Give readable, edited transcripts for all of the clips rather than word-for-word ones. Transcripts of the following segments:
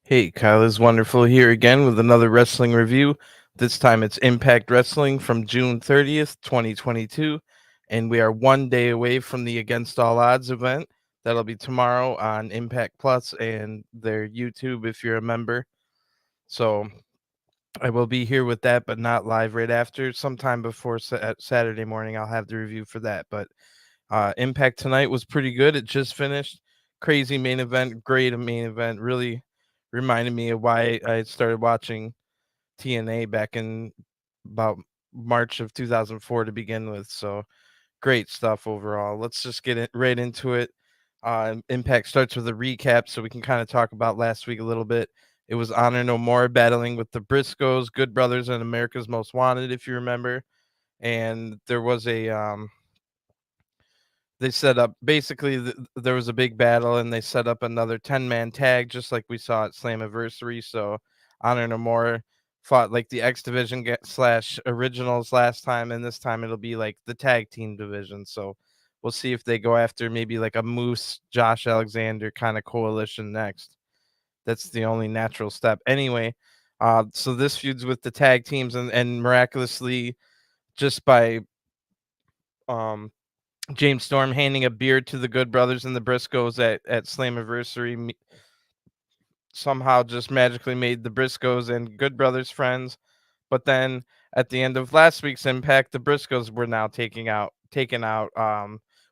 Hey, Kyle is wonderful here again with another wrestling review. This time it's Impact Wrestling from June 30th, 2022, and we are one day away from the Against All Odds event. That'll be tomorrow on Impact Plus and their YouTube if you're a member. So I will be here with that, but not live right after. Sometime before Saturday morning, I'll have the review for that. But Impact tonight was pretty good. It just finished. Crazy main event, great main event. Really reminded me of why I started watching TNA back in about March of 2004 to begin with. So great stuff overall. Let's just get it right into it. Impact starts with a recap so we can kind of talk about last week a little bit. It was Honor No More battling with the Briscoes, Good Brothers, and America's Most Wanted, if you remember. And there was a they set up basically there was a big battle and they set up another 10-man tag just like we saw at Slammiversary. So Honor No More fought like the X division slash originals last time, and this time it'll be like the tag team division. So we'll see if they go after maybe like a Moose Josh Alexander kind of coalition next. That's the only natural step anyway. So this feuds with the tag teams, and miraculously just by um James Storm handing a beer to the Good Brothers and the Briscoes at Slammiversary somehow just magically made the Briscoes and Good Brothers friends. But then at the end of last week's Impact, the Briscoes were now taken out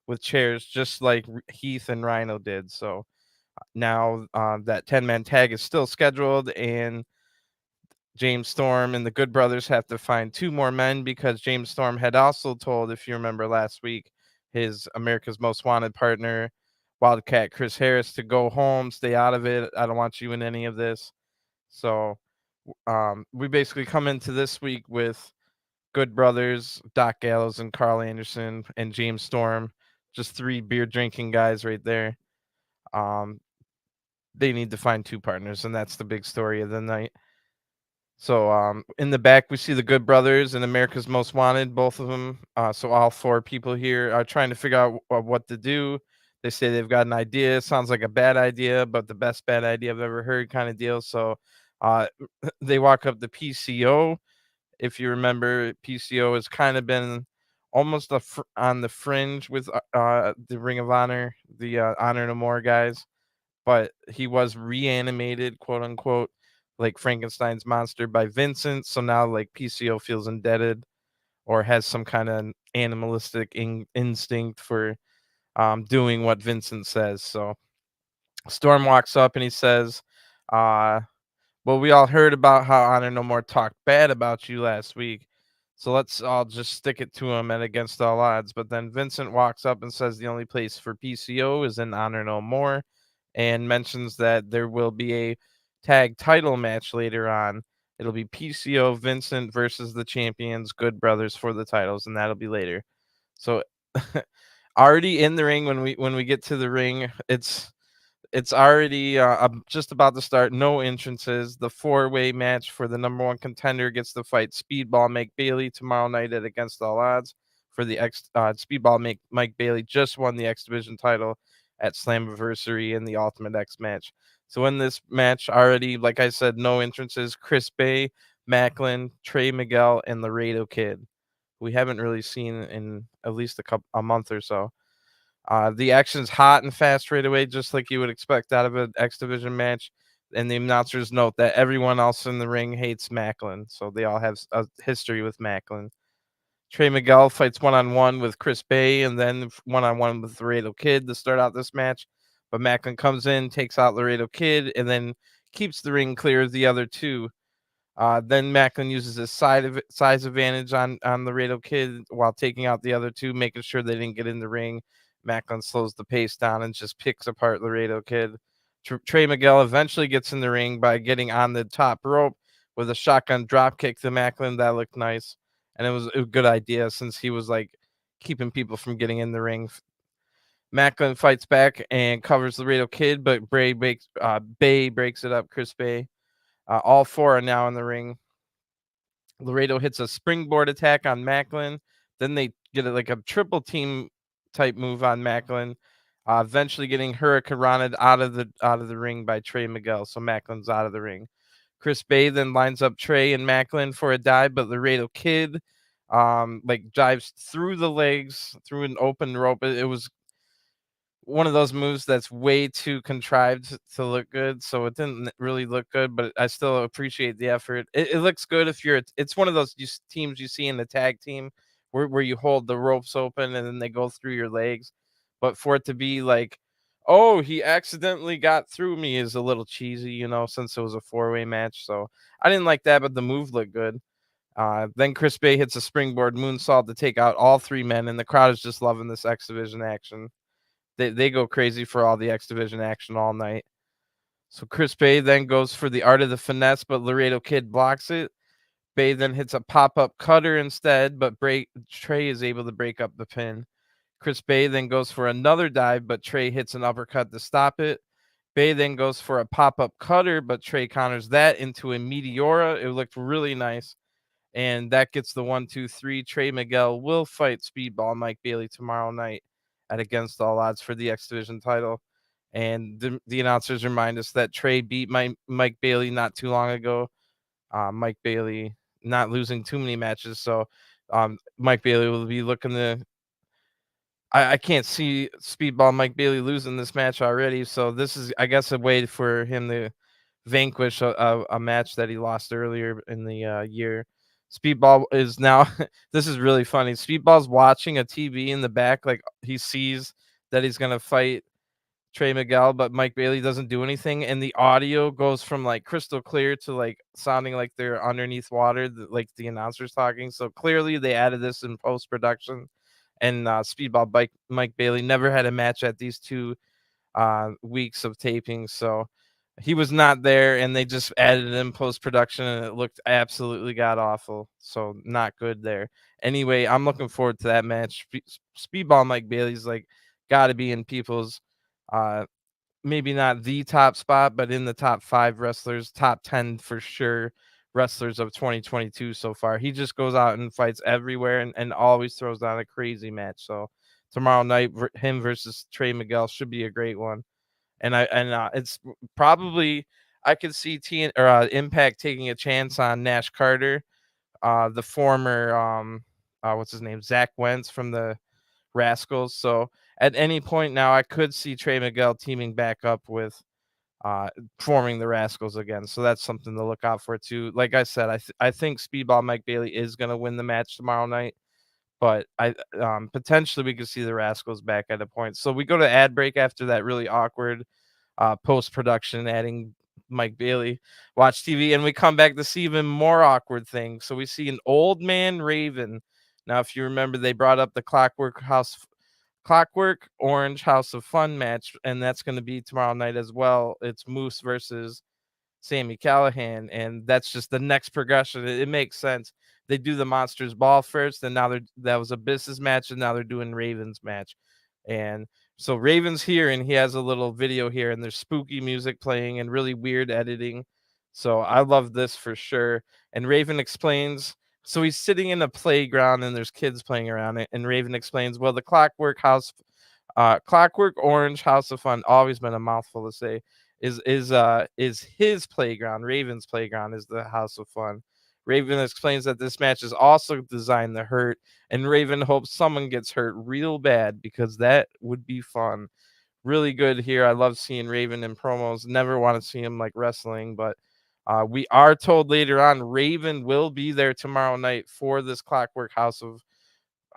with chairs, just like Heath and Rhino did. So now that 10-man tag is still scheduled, and James Storm and the Good Brothers have to find two more men because James Storm had also told, if you remember last week, his America's Most Wanted partner, Wildcat Chris Harris, to go home, stay out of it. I don't want you in any of this. So we basically come into this week with Good Brothers, Doc Gallows, and Carl Anderson, and James Storm, just three beer drinking guys right there. Um, they need to find two partners, and that's the big story of the night. So in the back we see the Good Brothers and America's Most Wanted, both of them. So all four people here are trying to figure out what to do. They say they've got an idea. Sounds like a bad idea, but the best bad idea I've ever heard kind of deal. So uh, they walk up to PCO. If you remember, PCO has kind of been almost on the fringe with the Ring of Honor, the Honor No More guys, but he was reanimated, quote unquote, like Frankenstein's monster by Vincent. So now like PCO feels indebted or has some kind of animalistic instinct for doing what Vincent says. So Storm walks up and he says, uh, well, we all heard about how Honor No More talked bad about you last week. So let's all just stick it to him at against all odds. But then Vincent walks up and says the only place for PCO is in Honor No More, and mentions that there will be a tag title match later on. It'll be PCO Vincent versus the champions Good Brothers for the titles, and that'll be later. So already in the ring when we get to the ring, it's already just about to start. No entrances. The four-way match for the number one contender gets to fight Speedball Mike Bailey tomorrow night at Against All Odds. For the Speedball Mike Bailey just won the X Division title at Slammiversary in the Ultimate X match. So in this match already, like I said, no entrances. Chris Bay, Macklin, Trey Miguel, and Laredo Kid. We haven't really seen in at least a month or so. The action's hot and fast right away, just like you would expect out of an X Division match. And the announcers note that everyone else in the ring hates Macklin, so they all have a history with Macklin. Trey Miguel fights one-on-one with Chris Bay and then one-on-one with Laredo Kid to start out this match. But Macklin comes in, takes out Laredo Kid, and then keeps the ring clear of the other two. Then Macklin uses his size advantage on Laredo Kid while taking out the other two, making sure they didn't get in the ring. Macklin slows the pace down and just picks apart Laredo Kid. Trey Miguel eventually gets in the ring by getting on the top rope with a shotgun drop kick to Macklin. That looked nice, and it was a good idea since he was like keeping people from getting in the ring. Macklin fights back and covers Laredo Kid, but Bay breaks it up. Chris Bay. All four are now in the ring. Laredo hits a springboard attack on Macklin. Then they get like a triple team type move on Macklin. eventually getting hurricanranaed out of the ring by Trey Miguel. So Macklin's out of the ring. Chris Bay then lines up Trey and Macklin for a dive, but Laredo Kid like dives through the legs through an open rope. It was one of those moves that's way too contrived to look good, so it didn't really look good, but I still appreciate the effort. It looks good if it's one of those teams you see in the tag team where you hold the ropes open and then they go through your legs. But for it to be like, oh, he accidentally got through me is a little cheesy, since it was a four-way match. So I didn't like that, but the move looked good. Then Chris Bay hits a springboard moonsault to take out all three men, and the crowd is just loving this X Division action. They go crazy for all the X Division action all night. So Chris Bay then goes for the art of the finesse, but Laredo Kid blocks it. Bay then hits a pop-up cutter instead, but Trey is able to break up the pin. Chris Bay then goes for another dive, but Trey hits an uppercut to stop it. Bay then goes for a pop-up cutter, but Trey counters that into a Meteora. It looked really nice. And that gets the 1, 2, 3. Trey Miguel will fight Speedball Mike Bailey tomorrow night at Against All Odds for the X Division title. And the announcers remind us that Trey beat Mike Bailey not too long ago. Mike Bailey not losing too many matches, so Mike Bailey will be looking to. I can't see Speedball Mike Bailey losing this match already, so this is, I guess, a way for him to vanquish a match that he lost earlier in the year. Speedball is now this is really funny. Speedball's watching a TV in the back, like he sees that he's gonna fight Trey Miguel, but Mike Bailey doesn't do anything, and the audio goes from like crystal clear to like sounding like they're underneath water, like the announcers talking. So clearly they added this in post production. And Speedball Mike Bailey never had a match at these 2 weeks of taping, so he was not there, and they just added it in post production, and it looked absolutely god awful. So not good there. Anyway, I'm looking forward to that match. Speedball Mike Bailey's like got to be in people's uh maybe not the top spot, but in the top 5 wrestlers, top 10 for sure wrestlers of 2022 so far. He just goes out and fights everywhere and always throws down a crazy match. So tomorrow night, him versus Trey Miguel should be a great one. And it's probably I could see Impact taking a chance on Nash Carter, the former what's his name, Zach Wentz from the Rascals. So at any point now, I could see Trey Miguel teaming back up with uh forming the Rascals again. So that's something to look out for too. Like I said, I think Speedball Mike Bailey is going to win the match tomorrow night, but I potentially we could see the Rascals back at a point. So we go to ad break after that really awkward post production adding Mike Bailey watch TV, and we come back to see even more awkward things. So we see an old man Raven. Now, if you remember, they brought up the Clockwork Orange House of Fun match, and that's going to be tomorrow night as well. It's Moose versus Sammy Callahan, and that's just the next progression. It makes sense. They do the Monsters Ball first, and now that was Abyss's match, and now they're doing Raven's match. And so Raven's here, and he has a little video here, and there's spooky music playing and really weird editing. So I love this for sure. And Raven explains. So he's sitting in a playground, and there's kids playing around it. And Raven explains, well, the Clockwork Orange House of Fun, always been a mouthful to say, is his playground. Raven's playground is the House of Fun. Raven explains that this match is also designed to hurt, and Raven hopes someone gets hurt real bad because that would be fun. Really good here. I love seeing Raven in promos. Never want to see him like wrestling, but we are told later on Raven will be there tomorrow night for this Clockwork House of.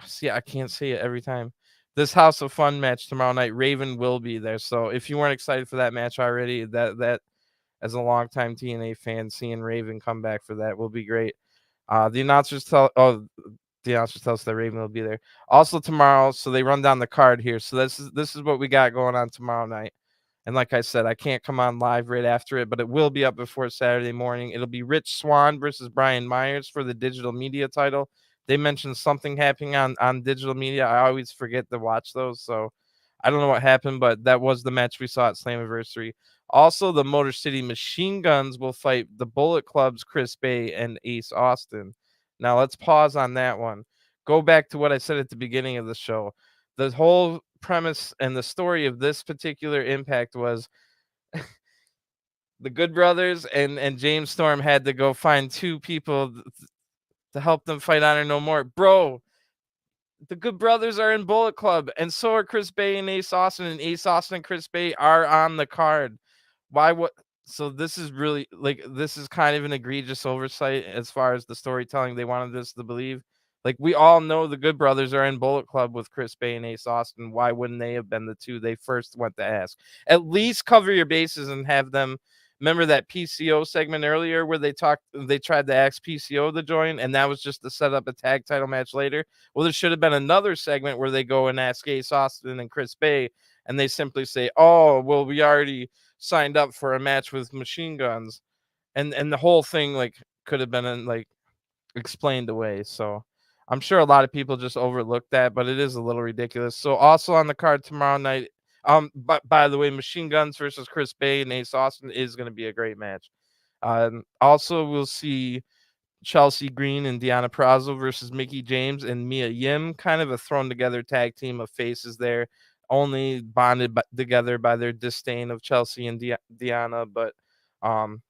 See, I can't say it every time. This House of Fun match tomorrow night, Raven will be there. So if you weren't excited for that match already, that as a longtime TNA fan, seeing Raven come back for that will be great. The announcers tell us that Raven will be there also tomorrow. So they run down the card here. So this is what we got going on tomorrow night. And like I said, I can't come on live right after it, but it will be up before Saturday morning. It'll be Rich Swann versus Brian Myers for the digital media title. They mentioned something happening on digital media. I always forget to watch those, so I don't know what happened, but that was the match we saw at Slammiversary. Also, the Motor City Machine Guns will fight the Bullet Club's Chris Bay and Ace Austin. Now let's pause on that one. Go back to what I said at the beginning of the show. The whole premise and the story of this particular Impact was the Good Brothers and James Storm had to go find two people to help them fight Honor No More. Bro, the Good Brothers are in Bullet Club, and so are Chris Bay and Ace Austin, and Ace Austin and Chris Bay are on the card. Why would so this is really like this is kind of an egregious oversight as far as the storytelling they wanted us to believe. Like we all know the Good Brothers are in Bullet Club with Chris Bay and Ace Austin. Why wouldn't they have been the two they first went to ask? At least cover your bases and have them. Remember that PCO segment earlier where they tried to ask PCO to join, and that was just to set up a tag title match later. Well, there should have been another segment where they go and ask Ace Austin and Chris Bay, and they simply say, "Oh, well, we already signed up for a match with Machine Guns," and the whole thing like could have been like explained away. So I'm sure a lot of people just overlooked that, but it is a little ridiculous. So also on the card tomorrow night, but by the way, Machine Guns versus Chris Bay and Ace Austin is going to be a great match. Also, we'll see Chelsea Green and Deonna Purrazzo versus Mickey James and Mia Yim, kind of a thrown together tag team of faces there, only bonded together by their disdain of Chelsea and Deonna. But um,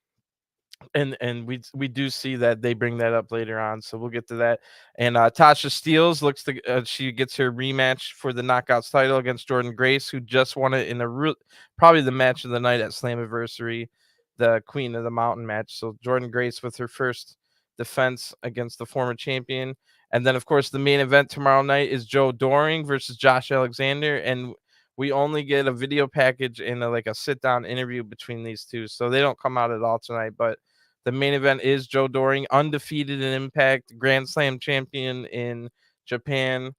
and we do see that they bring that up later on, so we'll get to that. And Tasha Steelz looks to she gets her rematch for the Knockouts title against Jordan Grace, who just won it in a probably the match of the night at Slammiversary, the Queen of the Mountain match. So Jordan Grace with her first defense against the former champion. And then of course the main event tomorrow night is Joe Doring versus Josh Alexander, and we only get a video package and like a sit down interview between these two, so they don't come out at all tonight. But the main event is Joe Doring, undefeated in Impact, Grand Slam champion in Japan.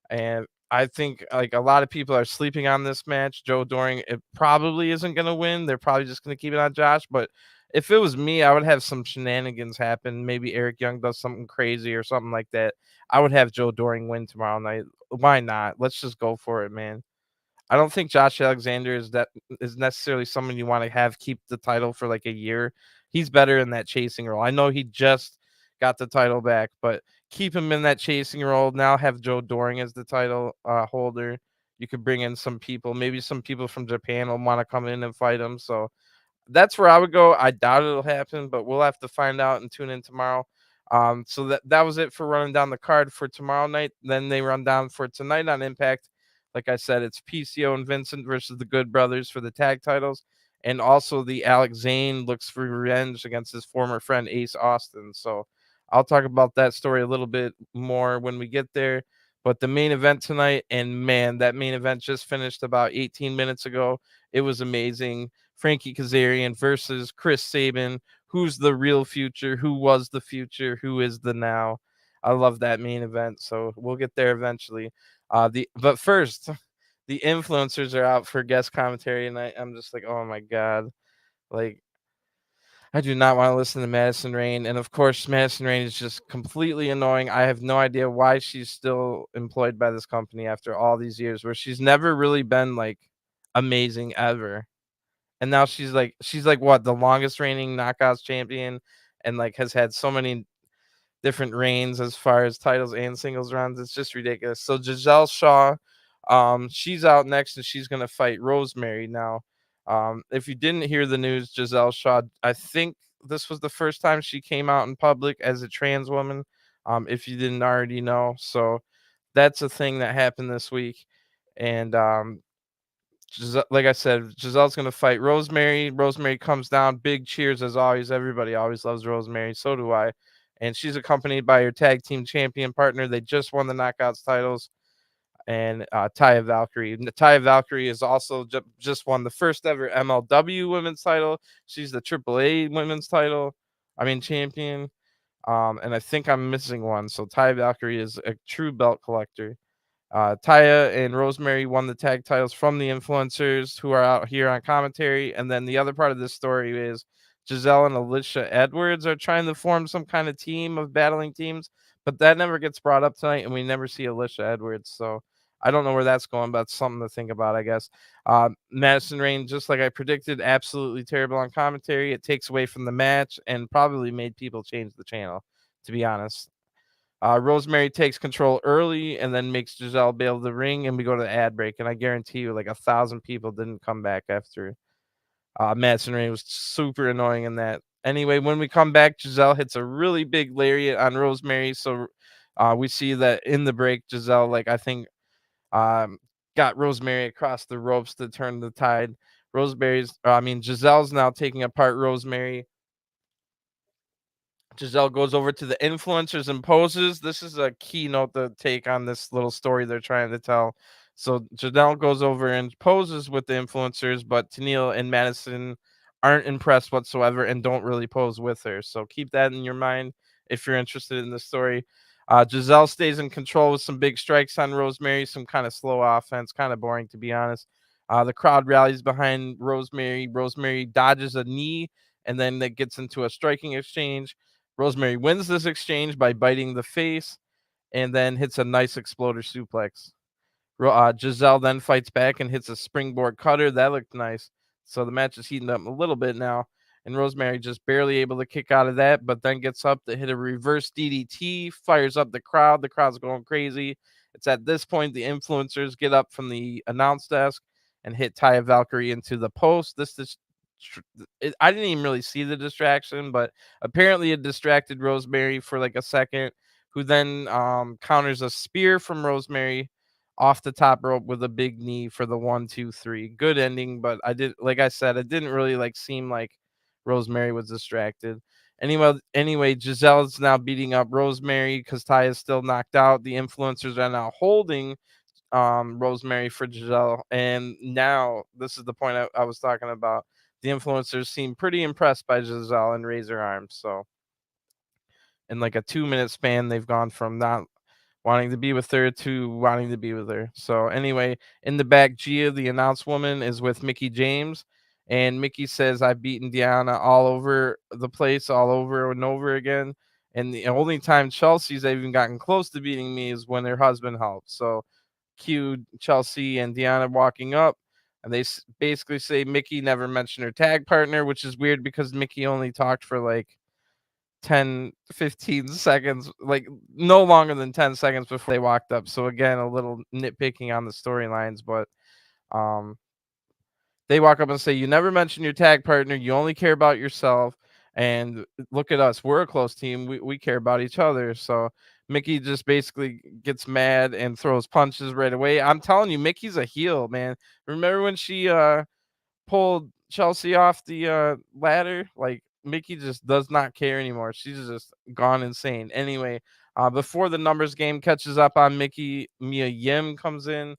And I think like a lot of people are sleeping on this match. Joe Doring, it probably isn't going to win. They're probably just going to keep it on Josh. But if it was me, I would have some shenanigans happen. Maybe Eric Young does something crazy or something like that. I would have Joe Doring win tomorrow night. Why not? Let's just go for it, man. I don't think Josh Alexander is necessarily someone you want to have keep the title for like a year. He's better in that chasing role. I know he just got the title back, but keep him in that chasing role. Now have Joe Doring as the title holder. You could bring in some people, maybe some people from Japan will want to come in and fight him. So that's where I would go. I doubt it'll happen, but we'll have to find out and tune in tomorrow. So that was it for running down the card for tomorrow night. Then they run down for tonight on Impact. Like I said, it's PCO and Vincent versus the Good Brothers for the tag titles, and also the Alex Zane looks for revenge against his former friend Ace Austin. So I'll talk about that story a little bit more when we get there. But the main event tonight, and man, that main event just finished about 18 minutes ago. It was amazing. Frankie Kazarian versus Chris Sabin. Who's the real future? Who was the future? Who is the now? I love that main event. So we'll get there eventually. But first, the influencers are out for guest commentary, and I'm just like, oh my god, like I do not want to listen to Madison Rain, and of course, Madison Rain is just completely annoying. I have no idea why she's still employed by this company after all these years, where she's never really been like amazing ever. And now she's like what, the longest reigning knockouts champion, and like has had so many different reigns as far as titles and singles runs. It's just ridiculous. So Giselle Shaw, she's out next and she's gonna fight Rosemary now. If you didn't hear the news, Giselle Shaw, I think this was the first time she came out in public as a trans woman. If you didn't already know, so that's a thing that happened this week. And like I said, Giselle's gonna fight Rosemary. Rosemary comes down, big cheers as always. Everybody always loves Rosemary, so do I. And she's accompanied by her tag team champion partner. They just won the Knockouts titles, and Taya Valkyrie. And Taya Valkyrie is also just won the first ever MLW women's title. She's the AAA women's title, I mean champion. And I think I'm missing one. So Taya Valkyrie is a true belt collector. Taya and Rosemary won the tag titles from the influencers who are out here on commentary. And then the other part of this story is Giselle and Alicia Edwards are trying to form some kind of team of battling teams, but that never gets brought up tonight, and we never see Alicia Edwards. So I don't know where that's going, but it's something to think about, I guess. Madison Rain, just like I predicted, absolutely terrible on commentary. It takes away from the match and probably made people change the channel, to be honest. Rosemary takes control early and then makes Giselle bail the ring, and we go to the ad break. And I guarantee you, like 1,000 people didn't come back after Madison Rain was super annoying in that. Anyway, when we come back, Giselle hits a really big lariat on Rosemary. So we see that in the break, Giselle, like I think, um, got Rosemary across the ropes to turn the tide. Giselle's now taking apart Rosemary. Giselle goes over to the influencers and poses. This is a keynote to take on this little story they're trying to tell. So Giselle goes over and poses with the influencers, but Tennille and Madison aren't impressed whatsoever and don't really pose with her. So keep that in your mind if you're interested in the story. Giselle stays in control with some big strikes on Rosemary, some kind of slow offense, kind of boring to be honest. The crowd rallies behind Rosemary. Rosemary dodges a knee and then that gets into a striking exchange. Rosemary wins this exchange by biting the face and then hits a nice exploder suplex. Giselle then fights back and hits a springboard cutter. That looked nice. So the match is heating up a little bit now. And Rosemary just barely able to kick out of that, but then gets up to hit a reverse DDT, fires up the crowd. The crowd's going crazy. It's at this point the influencers get up from the announce desk and hit Taya Valkyrie into the post. I didn't even really see the distraction, but apparently it distracted Rosemary for like a second, who then counters a spear from Rosemary off the top rope with a big knee for the 1, 2, 3. Good ending, but like I said, it didn't really like seem like Rosemary was distracted. Anyway, Giselle's now beating up Rosemary because Ty is still knocked out. The influencers are now holding Rosemary for Giselle, and now this is the point I was talking about. The influencers seem pretty impressed by Giselle and raise their arms. So in like a 2 minute span, they've gone from not wanting to be with her to wanting to be with her. So anyway, in the back, Gia, the announce woman, is with Mickey James, and Mickey says, "I've beaten Deanna all over the place, all over and over again. And the only time Chelsea's even gotten close to beating me is when her husband helped." So cue Chelsea and Deanna walking up, and they basically say Mickey never mentioned her tag partner, which is weird because Mickey only talked for like 10, 15 seconds, like no longer than 10 seconds before they walked up. So again, a little nitpicking on the storylines, but um they walk up and say, "You never mention your tag partner, you only care about yourself, and look at us, we're a close team, we care about each other." So Mickey just basically gets mad and throws punches right away. I'm telling you, Mickey's a heel, man. Remember when she pulled Chelsea off the ladder? Like Mickey just does not care anymore. She's just gone insane. Anyway, before the numbers game catches up on Mickey, Mia Yim comes in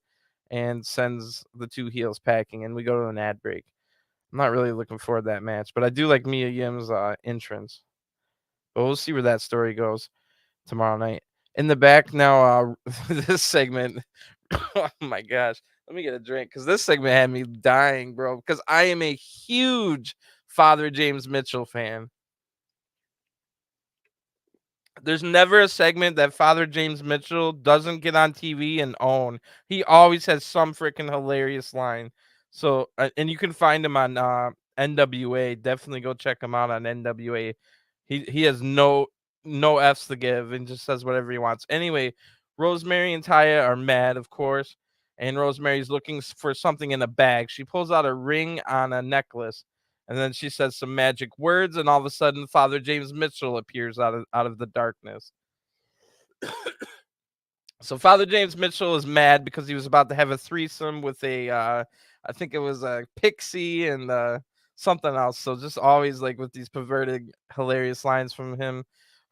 and sends the two heels packing, and we go to an ad break. I'm not really looking forward to that match, but I do like Mia Yim's entrance. But we'll see where that story goes tomorrow night. In the back now, this segment. Oh my gosh. Let me get a drink because this segment had me dying, bro. Because I am a huge Father James Mitchell fan. There's never a segment that Father James Mitchell doesn't get on TV and own. He always has some freaking hilarious line. So, and you can find him on NWA. Definitely go check him out on NWA. He has no f's to give and just says whatever he wants. Anyway, Rosemary and Taya are mad, of course, and Rosemary's looking for something in a bag. She pulls out a ring on a necklace, and then she says some magic words, and all of a sudden, Father James Mitchell appears out of the darkness. So Father James Mitchell is mad because he was about to have a threesome with I think it was a pixie and something else. So just always like with these perverted, hilarious lines from him.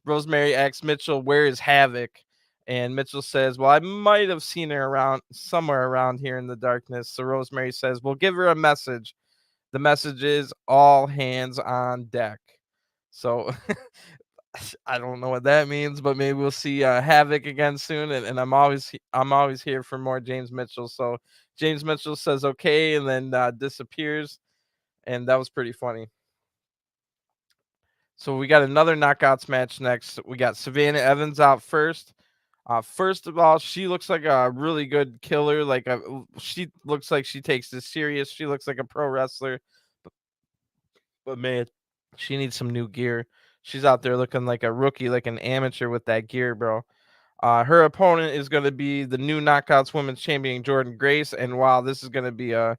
Rosemary asks Mitchell, "Where is Havoc?" And Mitchell says, "Well, I might have seen her around somewhere around here in the darkness." So Rosemary says, "Well, give her a message." The message is all hands on deck. So I don't know what that means, but maybe we'll see Havoc again soon. And I'm always here for more James Mitchell. So James Mitchell says okay, and then disappears, and that was pretty funny. So we got another knockouts match next. We got Savannah Evans out first. First of all, she looks like a really good killer. She looks like she takes this serious. She looks like a pro wrestler, but man, she needs some new gear. She's out there looking like a rookie, like an amateur with that gear, bro. Her opponent is going to be the new Knockouts Women's Champion Jordan Grace, and wow, this is going to be a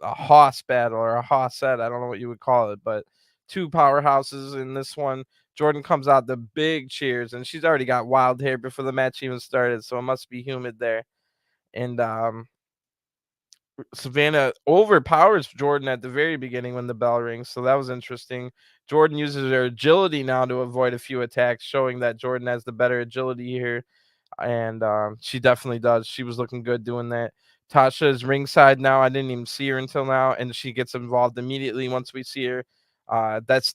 hoss battle or a hoss set. I don't know what you would call it, but two powerhouses in this one. Jordan comes out the big cheers, and she's already got wild hair before the match even started, so it must be humid there. And Savannah overpowers Jordan at the very beginning when the bell rings, so that was interesting. Jordan uses her agility now to avoid a few attacks, showing that Jordan has the better agility here, and she definitely does. She was looking good doing that. Tasha is ringside now. I didn't even see her until now, and she gets involved immediately once we see her.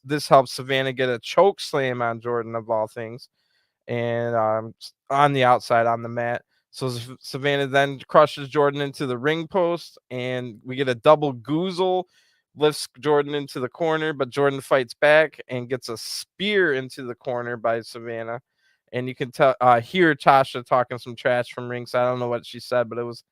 This helps Savannah get a choke slam on Jordan of all things, and on the outside on the mat. So Savannah then crushes Jordan into the ring post, and we get a double goozle, lifts Jordan into the corner, but Jordan fights back and gets a spear into the corner by Savannah. And you can hear Tasha talking some trash from ringside. I don't know what she said, but it was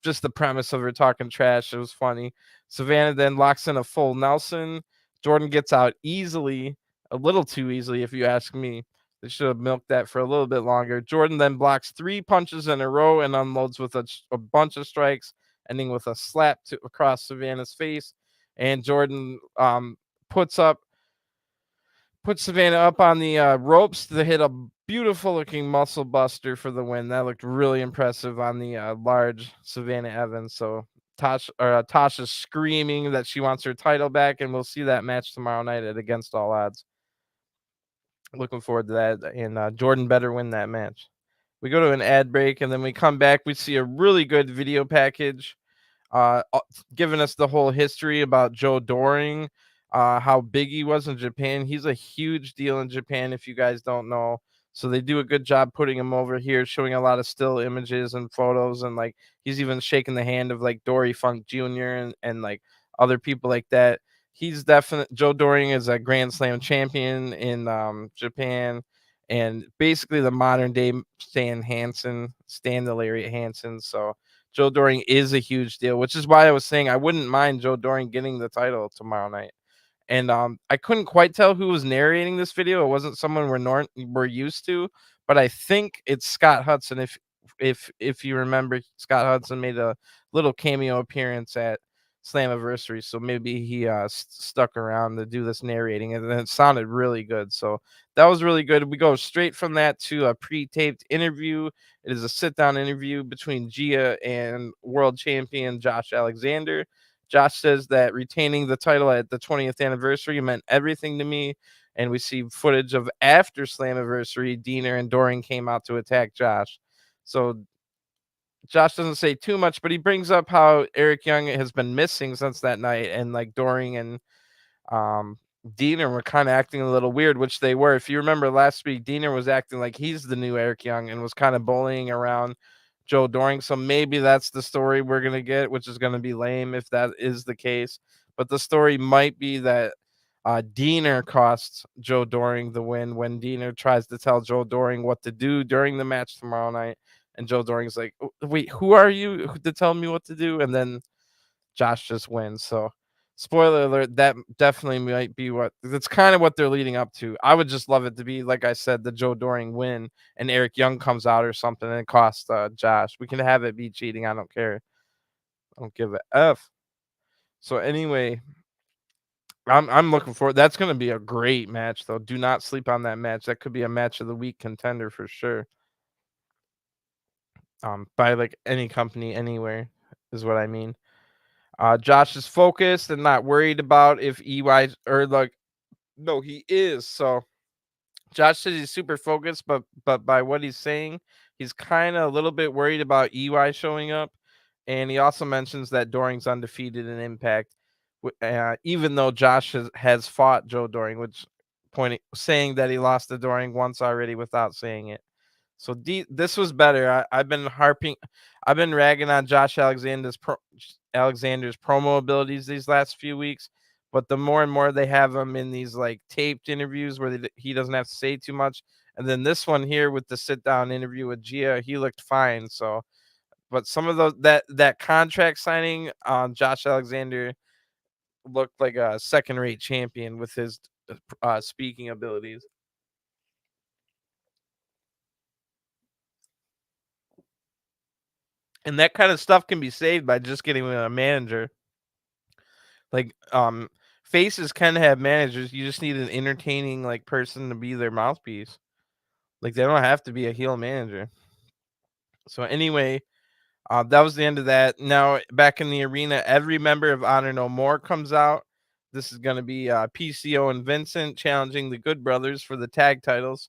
just the premise of her talking trash. It was funny. Savannah then locks in a full Nelson. Jordan gets out easily, a little too easily, if you ask me. They should have milked that for a little bit longer. Jordan then blocks three punches in a row and unloads with a bunch of strikes, ending with a slap across Savannah's face. And Jordan puts up put Savannah up on the ropes to hit a beautiful looking muscle buster for the win. That looked really impressive on the large Savannah Evans. So Tasha's screaming that she wants her title back, and we'll see that match tomorrow night at Against All Odds. Looking forward to that, and Jordan better win that match. We go to an ad break, and then we come back. We see a really good video package giving us the whole history about Joe Doring, how big he was in Japan. He's a huge deal in Japan, if you guys don't know. So they do a good job putting him over here, showing a lot of still images and photos, and like he's even shaking the hand of like Dory Funk Jr. and like other people like that. He's definitely Joe Doring is a Grand Slam champion in Japan, and basically the modern day Stan the Lariat Hansen. So Joe Doring is a huge deal, which is why I was saying I wouldn't mind Joe Doring getting the title tomorrow night. And I couldn't quite tell who was narrating this video. It wasn't someone we're used to, but I think it's Scott Hudson. If you remember, Scott Hudson made a little cameo appearance at Slammiversary, so maybe he stuck around to do this narrating, and then it sounded really good. So that was really good. We go straight from that to a pre-taped interview. It is a sit-down interview between Gia and world champion Josh Alexander. Josh says that retaining the title at the 20th anniversary meant everything to me. And we see footage of after Slammiversary, Diener and Doring came out to attack Josh. So Josh doesn't say too much, but he brings up how Eric Young has been missing since that night, and like Doring and um, Diener were kind of acting a little weird, which they were. If you remember last week, Diener was acting like he's the new Eric Young and was kind of bullying around Joe Doring. So maybe that's the story we're gonna get, which is gonna be lame if that is the case. But the story might be that Diener costs Joe Doring the win when Diener tries to tell Joe Doring what to do during the match tomorrow night. And Joe Doring's like, "Wait, who are you to tell me what to do?" And then Josh just wins. So, spoiler alert, that definitely might be that's kind of what they're leading up to. I would just love it to be, like I said, the Joe Doring win and Eric Young comes out or something and it costs Josh. We can have it be cheating. I don't care. I don't give a F. So, anyway, I'm looking forward. That's going to be a great match, though. Do not sleep on that match. That could be a match of the week contender for sure. By like any company anywhere is what I mean. Josh is focused and not worried about if EY or like no, he is. So Josh says he's super focused, but by what he's saying, he's kind of a little bit worried about EY showing up. And he also mentions that Doring's undefeated in Impact, even though Josh has fought Joe Doring, which saying that he lost to Doring once already without saying it. So this was better. I've been ragging on Josh Alexander's promo abilities these last few weeks, but the more and more they have him in these like taped interviews where he doesn't have to say too much, and then this one here with the sit down interview with Gia, he looked fine. So, but some of those that contract signing on Josh Alexander looked like a second rate champion with his speaking abilities. And that kind of stuff can be saved by just getting a manager. Like faces can have managers. You just need an entertaining like person to be their mouthpiece. Like they don't have to be a heel manager. So anyway, that was the end of that. Now back in the arena, every member of Honor No More comes out. This is going to be PCO and Vincent challenging the Good Brothers for the tag titles.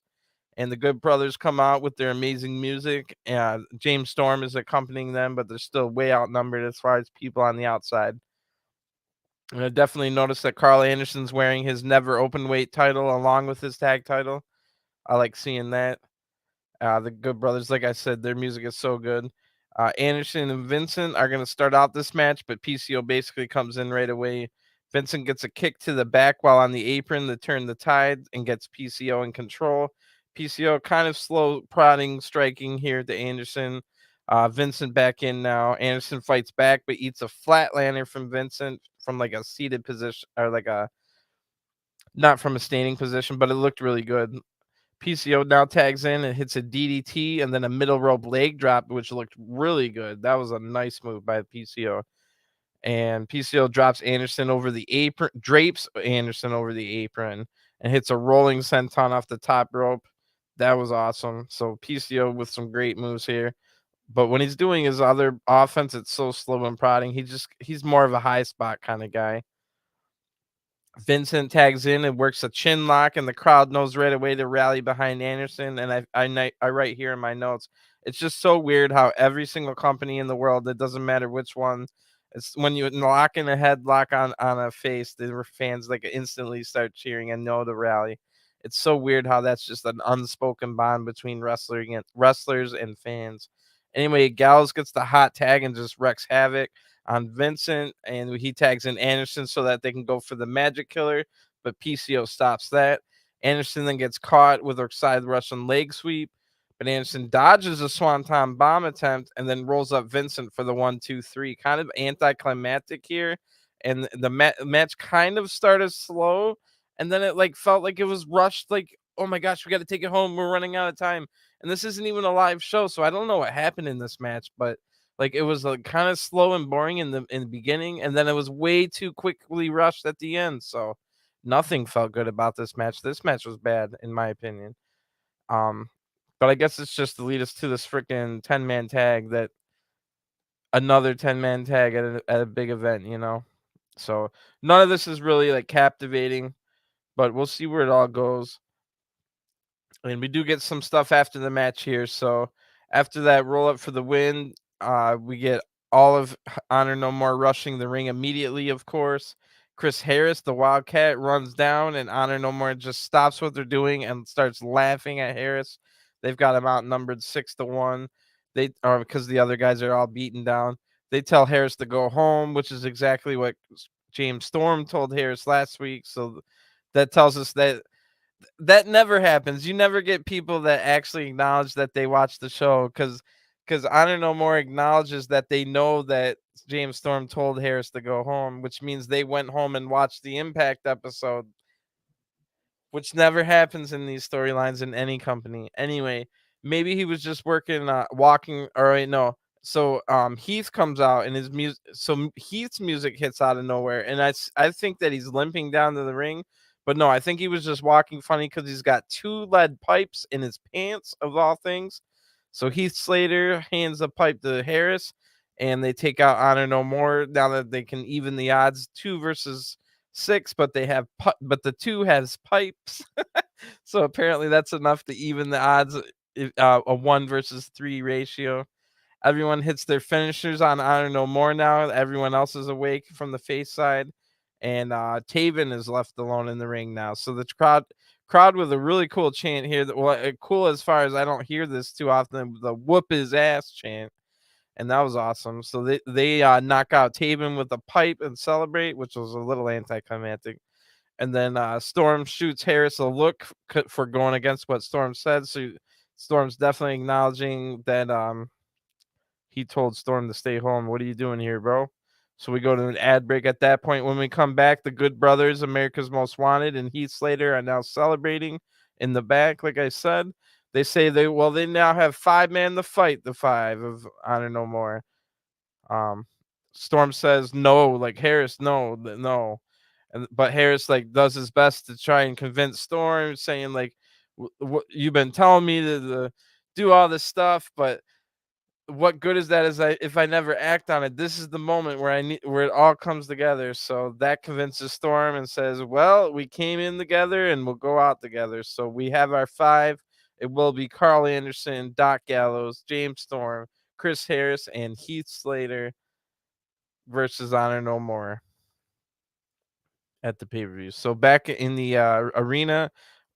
And the Good Brothers come out with their amazing music. James Storm is accompanying them, but they're still way outnumbered as far as people on the outside. And I definitely noticed that Carl Anderson's wearing his never open weight title along with his tag title. I like seeing that. The Good Brothers, like I said, their music is so good. Anderson and Vincent are going to start out this match, but PCO basically comes in right away. Vincent gets a kick to the back while on the apron to turn the tide and gets PCO in control. PCO kind of slow prodding, striking here to Anderson. Vincent back in now. Anderson fights back, but eats a flatlander from Vincent from like a seated position or like a not from a standing position, but it looked really good. PCO now tags in and hits a DDT and then a middle rope leg drop, which looked really good. That was a nice move by PCO. And PCO drops Anderson over the apron, drapes Anderson over the apron, and hits a rolling senton off the top rope. That was awesome. So PCO with some great moves here. But when he's doing his other offense, it's so slow and prodding. He's more of a high spot kind of guy. Vincent tags in and works a chin lock, and the crowd knows right away to rally behind Anderson. And I write here in my notes, it's just so weird how every single company in the world, it doesn't matter which one, it's when you lock in a headlock on a face, the fans like instantly start cheering and know to rally. It's so weird how that's just an unspoken bond between wrestlers and fans. Anyway, Gallows gets the hot tag and just wrecks havoc on Vincent, and he tags in Anderson so that they can go for the Magic Killer, but PCO stops that. Anderson then gets caught with a side Russian leg sweep, but Anderson dodges a Swanton bomb attempt and then rolls up Vincent for the 1-2-3. Kind of anticlimactic here, and the match kind of started slow, and then it like felt like it was rushed. Like, oh my gosh, we got to take it home. We're running out of time, and this isn't even a live show, so I don't know what happened in this match, but like it was like kind of slow and boring in the beginning, and then it was way too quickly rushed at the end. So nothing felt good about this match. This match was bad in my opinion. Um, but I guess it's just to lead us to this freaking 10-man tag that another 10-man tag at a big event, you know. So none of this is really like captivating, but we'll see where it all goes. And we do get some stuff after the match here. So after that roll up for the win, we get all of Honor No More rushing the ring immediately, of course. Chris Harris, the Wildcat, runs down, and Honor No More just stops what they're doing and starts laughing at Harris. They've got him outnumbered 6-1. They are because the other guys are all beaten down. They tell Harris to go home, which is exactly what James Storm told Harris last week. So that tells us that never happens. You never get people that actually acknowledge that they watch the show because Honor No More acknowledges that they know that James Storm told Harris to go home, which means they went home and watched the Impact episode, which never happens in these storylines in any company. Anyway, maybe he was just working, walking. Or wait, no. So Heath comes out and his music. So Heath's music hits out of nowhere, and I think that he's limping down to the ring, but no, I think he was just walking funny because he's got two lead pipes in his pants of all things. So Heath Slater hands the pipe to Harris, and they take out Honor No More now that they can even the odds 2 versus 6, but but the two has pipes, so apparently that's enough to even the odds. A 1 versus 3 ratio. Everyone hits their finishers on Honor No More now. Everyone else is awake from the face side, and Taven is left alone in the ring now. So the crowd with a really cool chant here. Cool as far as I don't hear this too often. The whoop his ass chant, and that was awesome. So they knock out Taven with a pipe and celebrate, which was a little anticlimactic. And then Storm shoots Harris a look for going against what Storm said. So Storm's definitely acknowledging that he told Storm to stay home. What are you doing here, bro? So we go to an ad break at that point. When we come back, the Good Brothers, America's Most Wanted, and Heath Slater are now celebrating in the back, like I said. They say they now have 5 man to fight the 5 of Honor No More. Um, Storm says no, like Harris, no, no, but Harris like does his best to try and convince Storm, saying like, You've been telling me to do all this stuff, but what good is that? If I never act on it? This is the moment where I need where it all comes together." So that convinces Storm and says, "Well, we came in together and we'll go out together. So we have our 5. It will be Carl Anderson, Doc Gallows, James Storm, Chris Harris, and Heath Slater versus Honor No More at the pay-per-view." So back in the arena,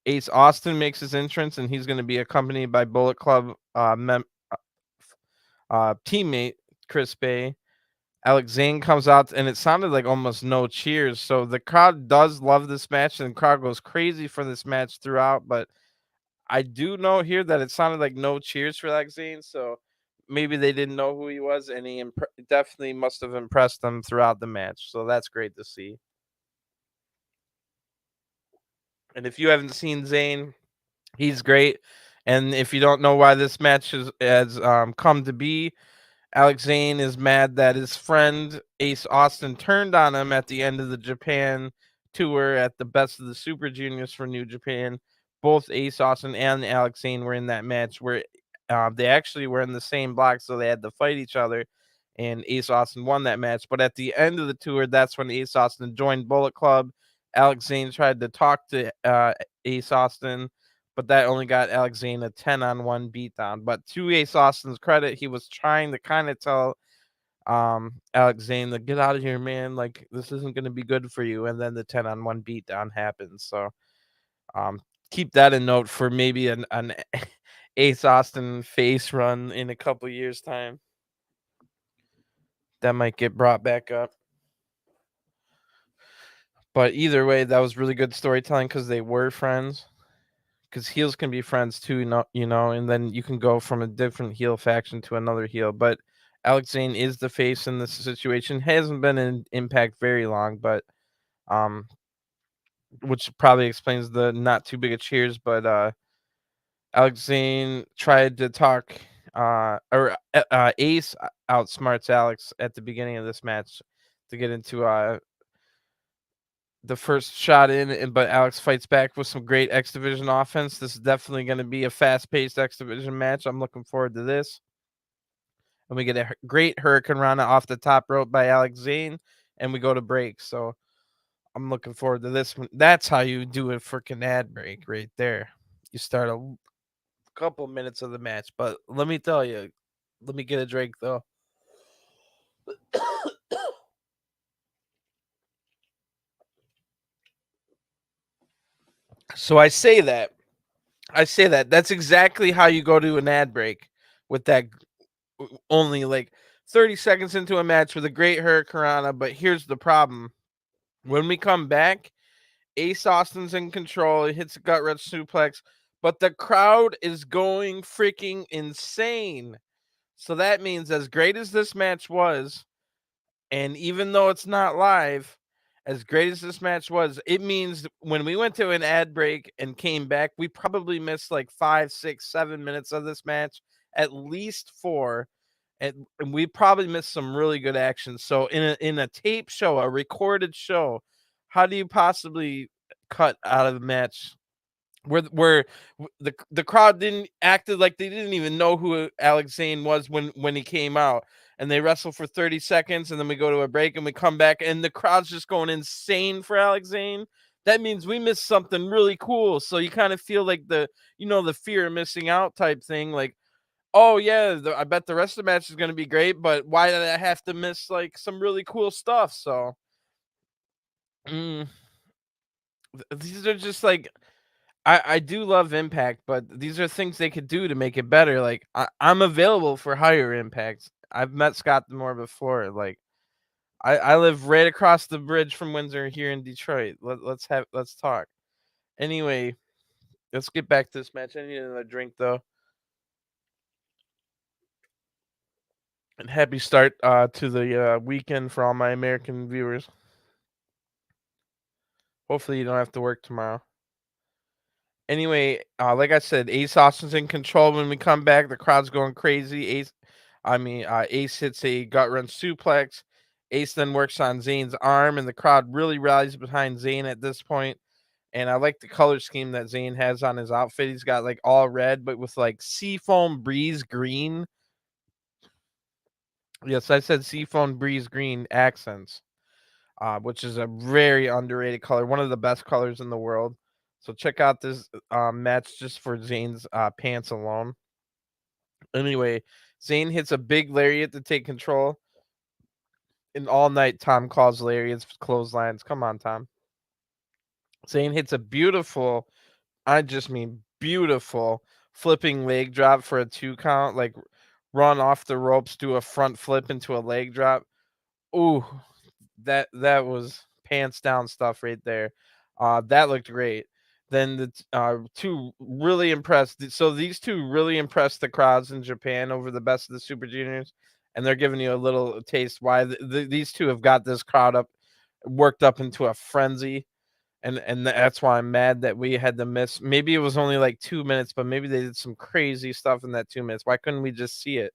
Ace Austin makes his entrance, and he's going to be accompanied by Bullet Club teammate Chris Bay. Alex Zane comes out, and it sounded like almost no cheers. So the crowd does love this match, and the crowd goes crazy for this match throughout. But I do know here that it sounded like no cheers for Alex Zane. So maybe they didn't know who he was, and he definitely must have impressed them throughout the match. So that's great to see. And if you haven't seen Zane, he's great. And if you don't know why this match has come to be, Alex Zane is mad that his friend Ace Austin turned on him at the end of the Japan tour at the Best of the Super Juniors for New Japan. Both Ace Austin and Alex Zane were in that match where they actually were in the same block, so they had to fight each other. And Ace Austin won that match. But at the end of the tour, that's when Ace Austin joined Bullet Club. Alex Zane tried to talk to Ace Austin, but that only got Alex Zane a 10-on-1 beatdown. But to Ace Austin's credit, he was trying to kind of tell Alex Zane to get out of here, man. Like, this isn't going to be good for you. And then the 10-on-1 beatdown happens. So um, keep that in note for maybe an Ace Austin face run in a couple years' time. That might get brought back up. But either way, that was really good storytelling because they were friends. Because heels can be friends too, and then you can go from a different heel faction to another heel. But Alex Zane is the face in this situation. Hasn't been in Impact very long, but um, which probably explains the not too big of cheers. But Alex Zane tried to talk, Ace outsmarts Alex at the beginning of this match to get into the first shot in, but Alex fights back with some great X Division offense. This is definitely going to be a fast-paced X Division match. I'm looking forward to this. And we get a great Hurricane Rana off the top rope by Alex Zane, and we go to break. So I'm looking forward to this one. That's how you do a freaking ad break right there. You start a couple minutes of the match, but let me tell you, let me get a drink though. So I say that that's exactly how you go to an ad break with that only like 30 seconds into a match with a great Hurricanrana. But here's the problem. When we come back, Ace Austin's in control. He hits a gut wrench suplex, but the crowd is going freaking insane. So that means as great as this match was, and even though it's not live, as great as this match was, it means when we went to an ad break and came back, we probably missed like 5, 6, 7 minutes of this match, at least 4. And we probably missed some really good action. So in a tape show, a recorded show, how do you possibly cut out of the match where the crowd didn't acted like they didn't even know who Alex Zane was when he came out, and they wrestle for 30 seconds, and then we go to a break and we come back and the crowd's just going insane for Alex Zane? That means we missed something really cool. So you kind of feel like the fear of missing out type thing, like, oh yeah, I bet the rest of the match is going to be great, but why did I have to miss like some really cool stuff? So mm, these are just like, I do love Impact, but these are things they could do to make it better. Like, I'm available for higher impacts. I've met Scott Demore before. Like, I live right across the bridge from Windsor here in Detroit. Let's talk. Anyway, let's get back to this match. I need another drink though. And happy start to the weekend for all my American viewers. Hopefully you don't have to work tomorrow. Anyway, like I said, Ace Austin's in control when we come back. The crowd's going crazy. Ace hits a gut run suplex. Ace then works on Zane's arm, and the crowd really rallies behind Zane at this point. And I like the color scheme that Zane has on his outfit. He's got like all red, but with like seafoam breeze green. Yes, I said seafoam breeze green accents, which is a very underrated color, one of the best colors in the world. So check out this match just for Zane's pants alone. Anyway, Zane hits a big lariat to take control. And all night, Tom calls lariats clotheslines. Come on, Tom. Zane hits a beautiful, I just mean beautiful, flipping leg drop for a 2 count. Like run off the ropes, do a front flip into a leg drop. Ooh, that was pants down stuff right there. That looked great. Then two really impressed. So these two really impressed the crowds in Japan over the best of the Super Juniors, and they're giving you a little taste why these two have got this crowd up, worked up into a frenzy. And that's why I'm mad that we had to miss. Maybe it was only like 2 minutes, but maybe they did some crazy stuff in that 2 minutes. Why couldn't we just see it?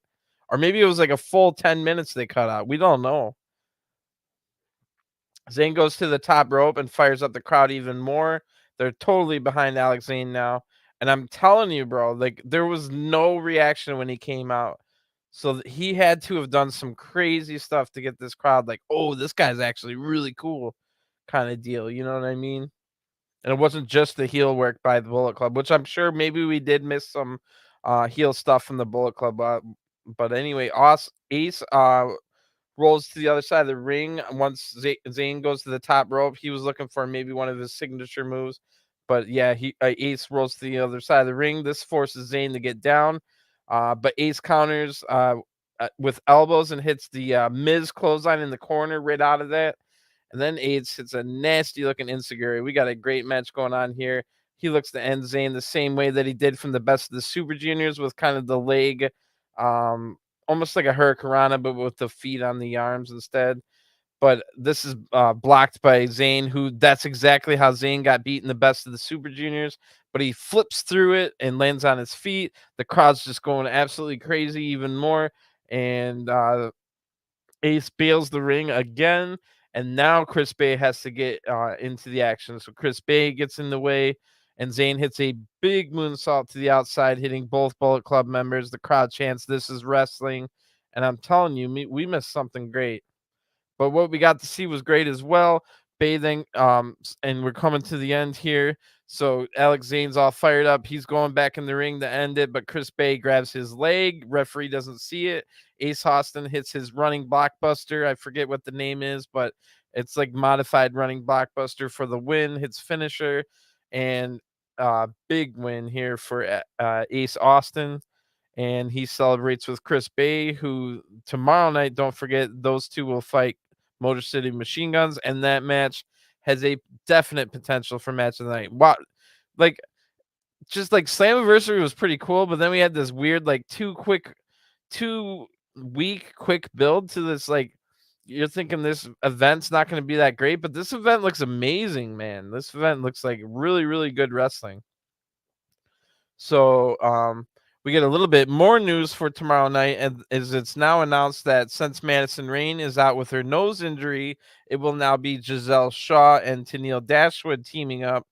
Or maybe it was like a full 10 minutes they cut out. We don't know. Zane goes to the top rope and fires up the crowd even more. They're totally behind Alex Zane now. And I'm telling you, bro, like there was no reaction when he came out. So he had to have done some crazy stuff to get this crowd like, oh, this guy's actually really cool kind of deal. You know what I mean? And it wasn't just the heel work by the Bullet Club, which I'm sure maybe we did miss some heel stuff from the Bullet Club. But anyway, Ace rolls to the other side of the ring. Once Zane goes to the top rope, he was looking for maybe one of his signature moves. But yeah, Ace rolls to the other side of the ring. This forces Zane to get down. But Ace counters with elbows and hits the Miz clothesline in the corner right out of that. And then Ace hits a nasty looking insecurity. We got a great match going on here. He looks to end Zane the same way that he did from the best of the Super Juniors with kind of the leg, almost like a hurricanrana, but with the feet on the arms instead. But this is blocked by Zane, who that's exactly how Zane got beaten the best of the Super Juniors. But he flips through it and lands on his feet. The crowd's just going absolutely crazy even more. And Ace bails the ring again, and now Chris Bay has to get into the action. So Chris Bay gets in the way, and Zane hits a big moonsault to the outside, hitting both Bullet Club members. The crowd chants, "This is wrestling," and I'm telling you, we missed something great. But what we got to see was great as well. Bathing, and we're coming to the end here. So Alex Zane's all fired up. He's going back in the ring to end it, but Chris Bay grabs his leg. Referee doesn't see it. Ace Austin hits his running blockbuster. I forget what the name is, but it's like modified running blockbuster for the win. Hits finisher, and big win here for Ace Austin, and he celebrates with Chris Bay, who tomorrow night, don't forget, those two will fight Motor City Machine Guns, and that match has a definite potential for match of the night. Wow, like just like Slammiversary was pretty cool, but then we had this weird like 2 week quick build to this. Like you're thinking this event's not going to be that great, but this event looks amazing, man. This event looks like really really good wrestling. So we get a little bit more news for tomorrow night, and as it's now announced that since Madison Rain is out with her nose injury, it will now be Giselle Shaw and Tennille Dashwood teaming up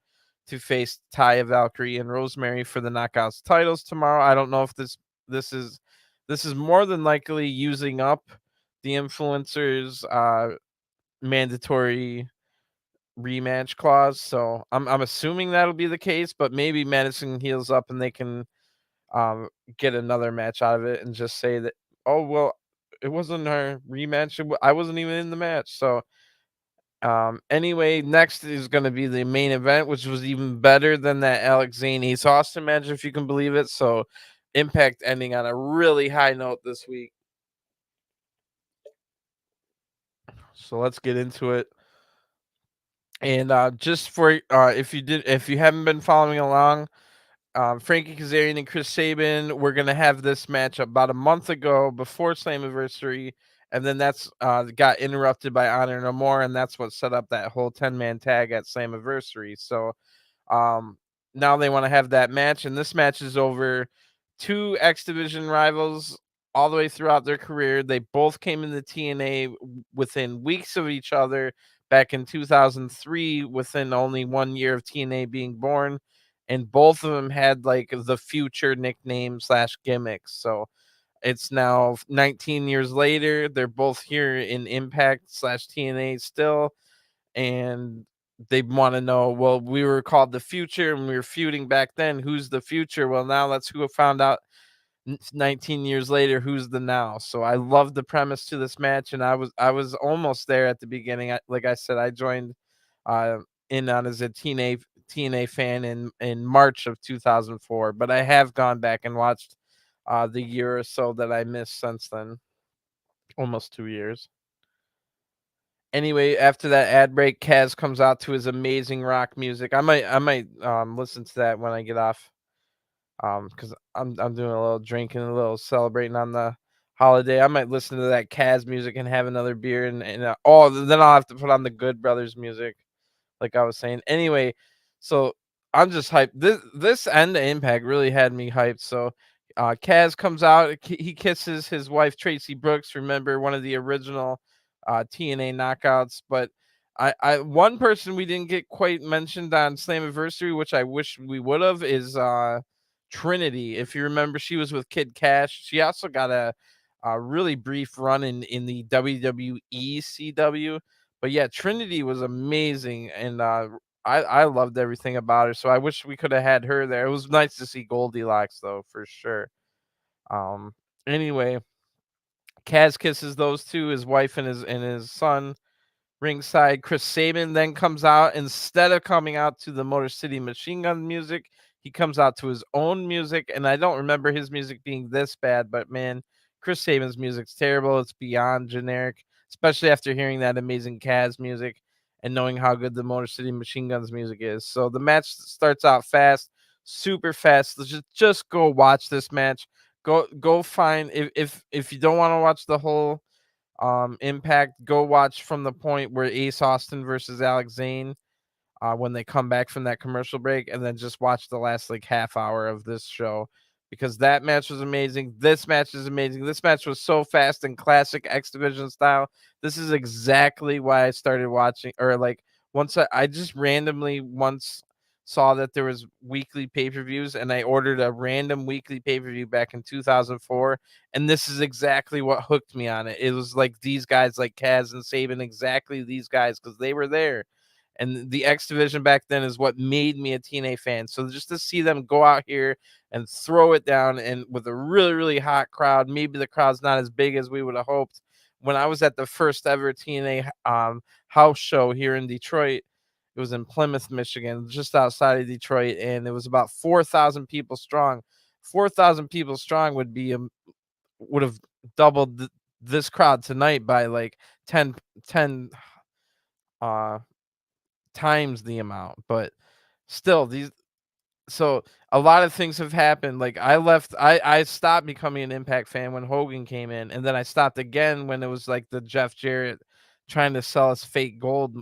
to face Taya Valkyrie and Rosemary for the Knockouts titles tomorrow. I don't know if this is this is more than likely using up the influencers mandatory rematch clause. So I'm assuming that'll be the case, but maybe Madison heals up and they can um get another match out of it and just say that, oh well, it wasn't our rematch. I wasn't even in the match. So anyway, next is going to be the main event, which was even better than that Alex Zane Ace Austin match, if you can believe it. So Impact ending on a really high note this week. So let's get into it. And just for if you haven't been following along, Frankie Kazarian and Chris Sabin were gonna have this match about a month ago before Slammiversary, and then that's got interrupted by Honor No More, and that's what set up that whole 10-man tag at Slammiversary. So um, now they want to have that match, and this match is over two X Division rivals all the way throughout their career. They both came into TNA within weeks of each other back in 2003, within only 1 year of TNA being born, and both of them had like the future nickname slash gimmicks. So it's now 19 years later. They're both here in Impact slash TNA still, and they want to know, well, we were called the future and we were feuding back then. Who's the future? Well, now let's who found out 19 years later who's the now. So I love the premise to this match, and I was almost there at the beginning. Like I said, I joined uh in on as a TNA fan in March of 2004, but I have gone back and watched the year or so that I missed since then, almost 2 years. Anyway, after that ad break, Kaz comes out to his amazing rock music. I might listen to that when I get off, because I'm doing a little drinking, a little celebrating on the holiday. I might listen to that Kaz music and have another beer, and then I'll have to put on the Good Brothers music, like I was saying. Anyway, so I'm just hyped. This end of Impact really had me hyped. So Kaz comes out, he kisses his wife Tracy Brooks. Remember, one of the original TNA knockouts. But I one person we didn't get quite mentioned on Slammiversary, which I wish we would have, is Trinity. If you remember, she was with Kid Cash. She also got a really brief run in the WWE CW. But yeah, Trinity was amazing, and I loved everything about her. So I wish we could have had her there. It was nice to see Goldilocks though, for sure. Um. Anyway, Kaz kisses those two, his wife and his son, ringside. Chris Sabin then comes out. Instead of coming out to the Motor City Machine Gun music, he comes out to his own music. And I don't remember his music being this bad, but man, Chris Sabin's music's terrible. It's beyond generic, especially after hearing that amazing Kaz music and knowing how good the Motor City Machine Guns music is. So the match starts out fast, super fast. Let's just go watch this match. Go find, if you don't want to watch the whole Impact, go watch from the point where Ace Austin versus Alex Zane, when they come back from that commercial break, and then just watch the last like half hour of this show, because that match was amazing. This match is amazing. This match was so fast and classic X Division style. This is exactly why I started watching, or like once I just randomly once saw that there was weekly pay-per-views, and I ordered a random weekly pay-per-view back in 2004, and this is exactly what hooked me on it. It was like these guys like Kaz and Sabin, exactly these guys, because they were there, and the X Division back then is what made me a TNA fan. So just to see them go out here and throw it down, and with a really, really hot crowd, maybe the crowd's not as big as we would have hoped. When I was at the first ever TNA house show here in Detroit, it was in Plymouth, Michigan, just outside of Detroit, and it was about 4,000 people strong. 4,000 people strong would have doubled this crowd tonight by like 10 uh times the amount. But still, these so a lot of things have happened. Like I stopped becoming an Impact fan when Hogan came in, and then I stopped again when it was like the Jeff Jarrett trying to sell us fake gold.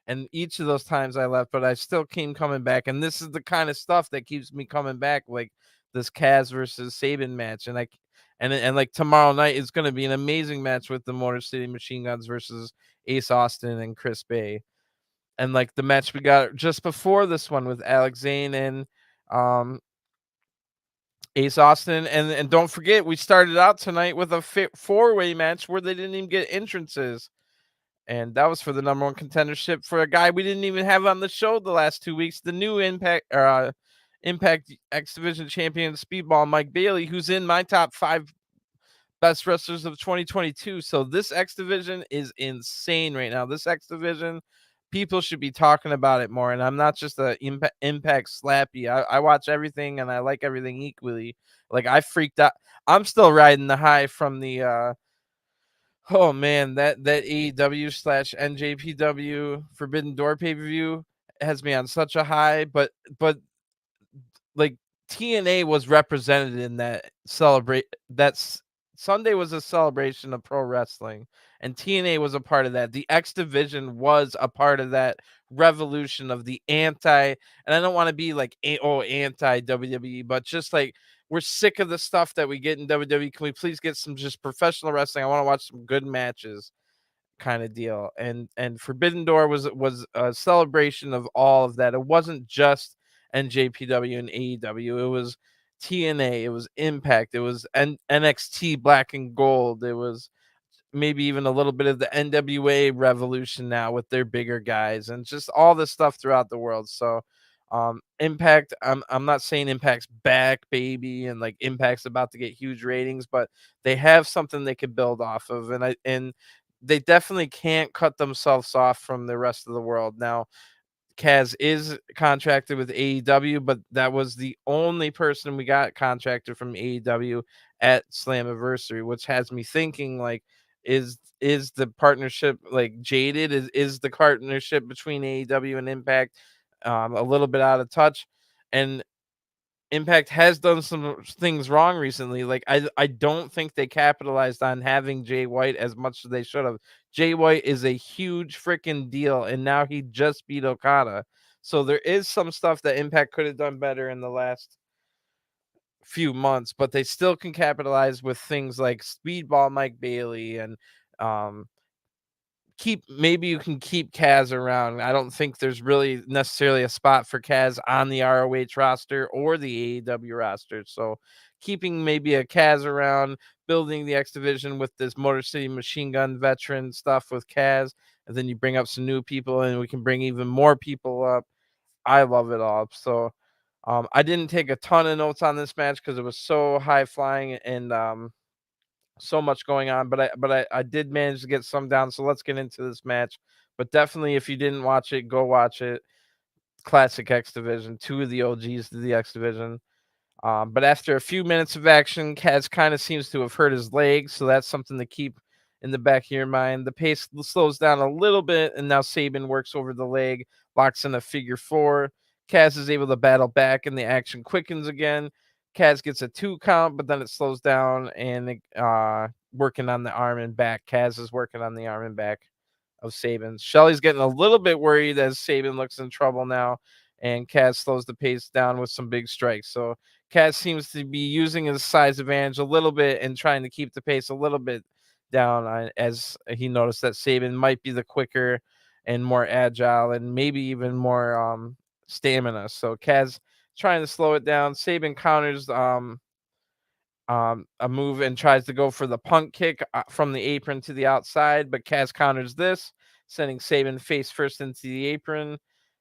And each of those times I left, but I still came coming back. And this is the kind of stuff that keeps me coming back, like this Kaz versus Sabin match. And like tomorrow night is going to be an amazing match with the Motor City Machine Guns versus Ace Austin and Chris Bay. And like the match we got just before this one with Alex Zane and um Ace Austin, and don't forget, we started out tonight with a four-way match where they didn't even get entrances, and that was for the number one contendership for a guy we didn't even have on the show the last 2 weeks, the new Impact X Division champion Speedball Mike Bailey, who's in my top 5 best wrestlers of 2022. So this X Division is insane right now. This X Division, people should be talking about it more. And I'm not just a Impact slappy. I watch everything and I like everything equally. Like I freaked out. I'm still riding the high from the oh man, that AEW slash NJPW Forbidden Door pay-per-view has me on such a high, but like TNA was represented in that celebrate. That's Sunday was a celebration of pro wrestling, and TNA was a part of that. The X Division was a part of that revolution of the anti, and I don't want to be like anti WWE, but just like we're sick of the stuff that we get in WWE. Can we please get some just professional wrestling? I want to watch some good matches kind of deal. And Forbidden Door was a celebration of all of that. It wasn't just NJPW and AEW. It was TNA, it was Impact, it was NXT Black and Gold, it was maybe even a little bit of the NWA revolution now with their bigger guys and just all this stuff throughout the world. So Impact, I'm not saying Impact's back, baby, and like Impact's about to get huge ratings, but they have something they could build off of, and they definitely can't cut themselves off from the rest of the world. Now, Kaz is contracted with AEW, but that was the only person we got contracted from AEW at Slammiversary, which has me thinking like, is the partnership like jaded? Is the partnership between AEW and Impact a little bit out of touch? And Impact has done some things wrong recently. Like I don't think they capitalized on having Jay White as much as they should have. Jay White is a huge freaking deal, and now he just beat Okada. So there is some stuff that Impact could have done better in the last few months, but they still can capitalize with things like Speedball Mike Bailey and um maybe you can keep Kaz around. I don't think there's really necessarily a spot for Kaz on the ROH roster or the AEW roster. So keeping maybe a Kaz around, building the X division with this Motor City Machine Gun veteran stuff with Kaz, and then you bring up some new people and we can bring even more people up. I love it all. So I didn't take a ton of notes on this match because it was so high flying and so much going on, but I did manage to get some down. So let's get into this match. But definitely, if you didn't watch it, go watch it. Classic X Division, two of the OGs to the X Division. But after a few minutes of action, Kaz kind of seems to have hurt his leg, so that's something to keep in the back of your mind. The pace slows down a little bit, and now Sabin works over the leg, locks in a figure four. Kaz is able to battle back, and the action quickens again. Kaz gets a 2 count, but then it slows down, and working on the arm and back. Kaz is working on the arm and back of Sabin. Shelly's getting a little bit worried as Sabin looks in trouble now, and Kaz slows the pace down with some big strikes. So Kaz seems to be using his size advantage a little bit and trying to keep the pace a little bit down as he noticed that Sabin might be the quicker and more agile and maybe even more stamina. So Kaz trying to slow it down. Sabin counters a move and tries to go for the punt kick from the apron to the outside, but Kaz counters this, sending Sabin face first into the apron,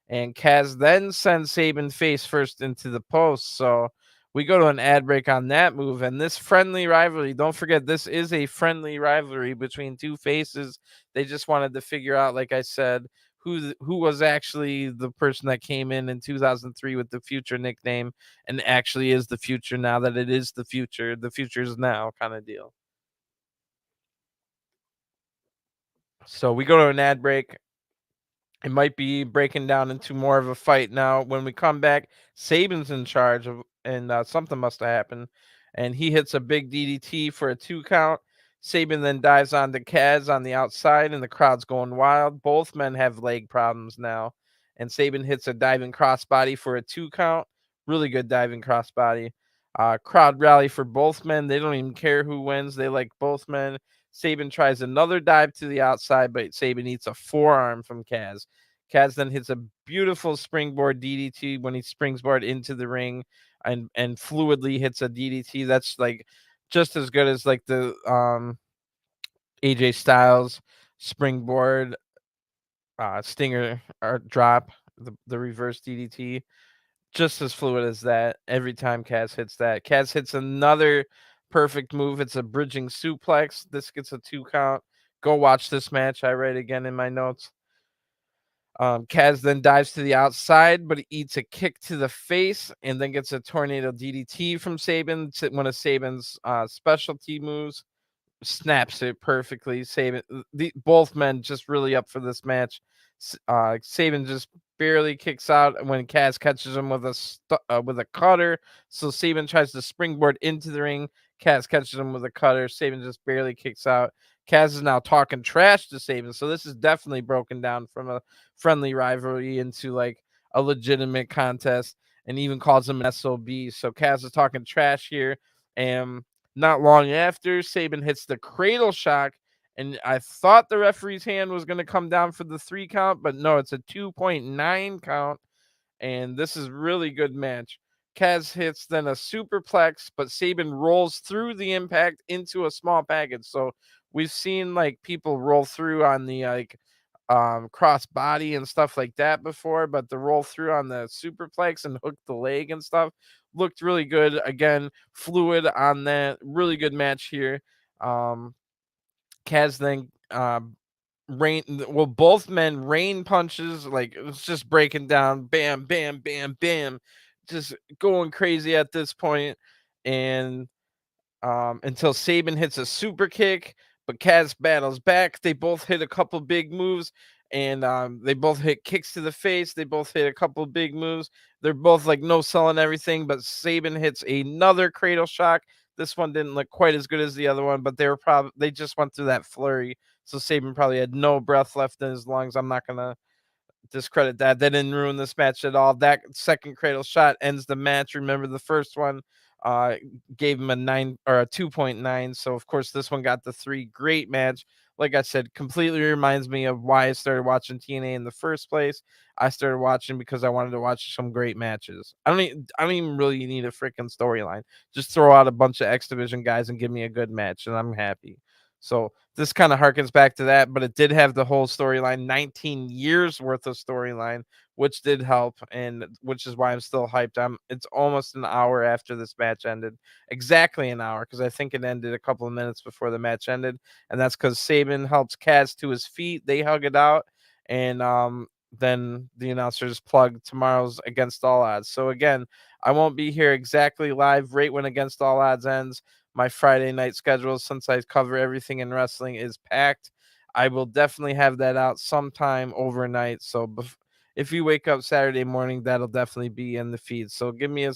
and Kaz then sends Sabin face first into the post. So we go to an ad break on that move, and this friendly rivalry, don't forget, this is a friendly rivalry between two faces. They just wanted to figure out, like I said, who was actually the person that came in 2003 with the future nickname and actually is the future now that it is the future. The future is now kind of deal. So we go to an ad break. It might be breaking down into more of a fight now. When we come back, Sabin's in charge of, and something must have happened, and he hits a big DDT for a 2 count. Sabin then dives onto Kaz on the outside, and the crowd's going wild. Both men have leg problems now, and Sabin hits a diving crossbody for a 2 count. Really good diving crossbody. Crowd rally for both men. They don't even care who wins. They like both men. Sabin tries another dive to the outside, but Sabin eats a forearm from Kaz. Kaz then hits a beautiful springboard DDT when he springboard into the ring and fluidly hits a DDT. That's like just as good as like the AJ Styles springboard stinger or drop, the reverse DDT. Just as fluid as that every time Kaz hits that. Kaz hits another perfect move. It's a bridging suplex. This gets a 2 count. Go watch this match. I write again in my notes. Kaz then dives to the outside, but he eats a kick to the face and then gets a tornado DDT from Sabin, one of Sabin's specialty moves. Snaps it perfectly. Sabin, both men just really up for this match. Sabin just barely kicks out when Kaz catches him with a cutter. So Sabin tries to springboard into the ring. Kaz catches him with a cutter. Sabin just barely kicks out. Kaz is now talking trash to Sabin. So this is definitely broken down from a friendly rivalry into like a legitimate contest, and even calls him an SOB. So Kaz is talking trash here. And not long after, Sabin hits the cradle shock. And I thought the referee's hand was going to come down for the 3 count, but no, it's a 2.9 count. And this is really good match. Kaz hits then a superplex, but Sabin rolls through the impact into a small package. So we've seen like people roll through on the like cross body and stuff like that before, but the roll through on the superplex and hook the leg and stuff looked really good. Again, fluid on that. Really good match here. Kaz then rain well, both men rain punches, like it was just breaking down, bam, bam, bam, bam, just going crazy at this point. And until Sabin hits a super kick, but Kaz battles back. They both hit a couple big moves, and they both hit kicks to the face. They both hit a couple big moves. They're both like no selling everything, but Sabin hits another cradle shock. This one didn't look quite as good as the other one, but they just went through that flurry. So Sabin probably had no breath left in his lungs. I'm not gonna discredit that. That didn't ruin this match at all. That second cradle shot ends the match. Remember, the first one uh gave him a 9 or a 2.9. So of course this one got the 3. Great match. Like I said, completely reminds me of why I started watching TNA in the first place. I started watching because I wanted to watch some great matches. I don't even really need a freaking storyline. Just throw out a bunch of X Division guys and give me a good match, and I'm happy. So this kind of harkens back to that, but it did have the whole storyline, 19 years worth of storyline, which did help, and which is why I'm still hyped. It's almost an hour after this match ended, exactly an hour, because I think it ended a couple of minutes before the match ended, and that's because Sabin helps Kaz to his feet. They hug it out, and then the announcers plug tomorrow's Against All Odds. So again, I won't be here exactly live right when Against All Odds ends. My Friday night schedule, since I cover everything in wrestling, is packed. I will definitely have that out sometime overnight. So if you wake up Saturday morning, that'll definitely be in the feed. So give me a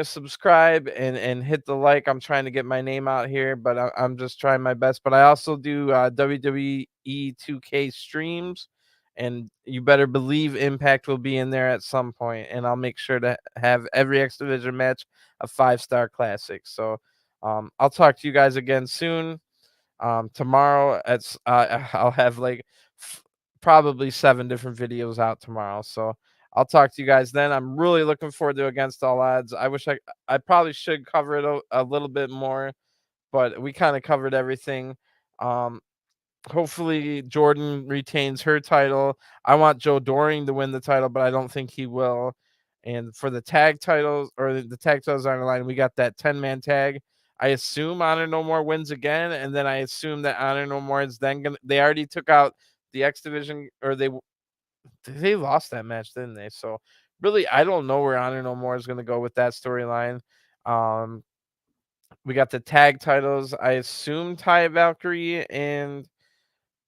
subscribe and hit the like. I'm trying to get my name out here, but I'm just trying my best. But I also do WWE 2K streams, and you better believe Impact will be in there at some point, and I'll make sure to have every X Division match a 5-star classic. So I'll talk to you guys again soon. Tomorrow I'll have like probably 7 different videos out tomorrow. So I'll talk to you guys then. I'm really looking forward to Against All Odds. I probably should cover it a little bit more, but we kind of covered everything. Um, Hopefully Jordan retains her title. I want Joe Doring to win the title, but I don't think he will. And for the tag titles, or the tag titles on the line, we got that 10-man tag. I assume Honor No More wins again, and then I assume that Honor No More is then gonna. They already took out the X Division, or they lost that match, didn't they? So really, I don't know where Honor No More is gonna go with that storyline. Um, we got the tag titles. I assume Ty Valkyrie and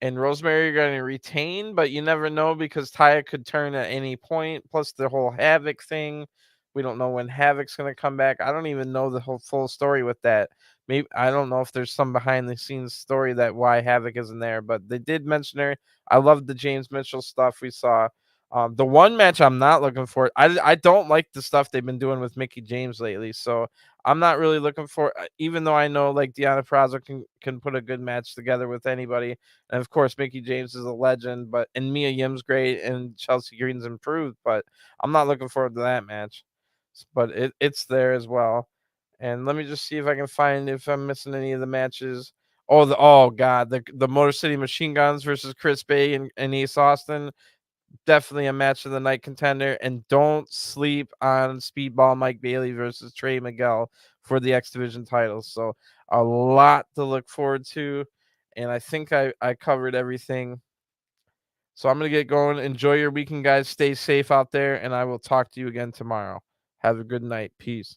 Rosemary are going to retain, but you never know because Taya could turn at any point. Plus the whole Havoc thing. We don't know when Havoc's going to come back. I don't even know the whole full story with that. Maybe I don't know if there's some behind the scenes story that why Havoc isn't there, but they did mention her. I love the James Mitchell stuff we saw. The one match I'm not looking for, I don't like the stuff they've been doing with Mickey James lately. So I'm not really looking for, even though I know like Deonna Purrazzo can put a good match together with anybody. And of course, Mickey James is a legend, and Mia Yim's great, and Chelsea Green's improved. But I'm not looking forward to that match. But it's there as well. And let me just see if I can find if I'm missing any of the matches. Oh god, the Motor City Machine Guns versus Chris Bay and Ace Austin. Definitely a match of the night contender. And don't sleep on Speedball Mike Bailey versus Trey Miguel for the X Division titles. So a lot to look forward to. And I think I covered everything. So I'm going to get going. Enjoy your weekend, guys. Stay safe out there. And I will talk to you again tomorrow. Have a good night. Peace.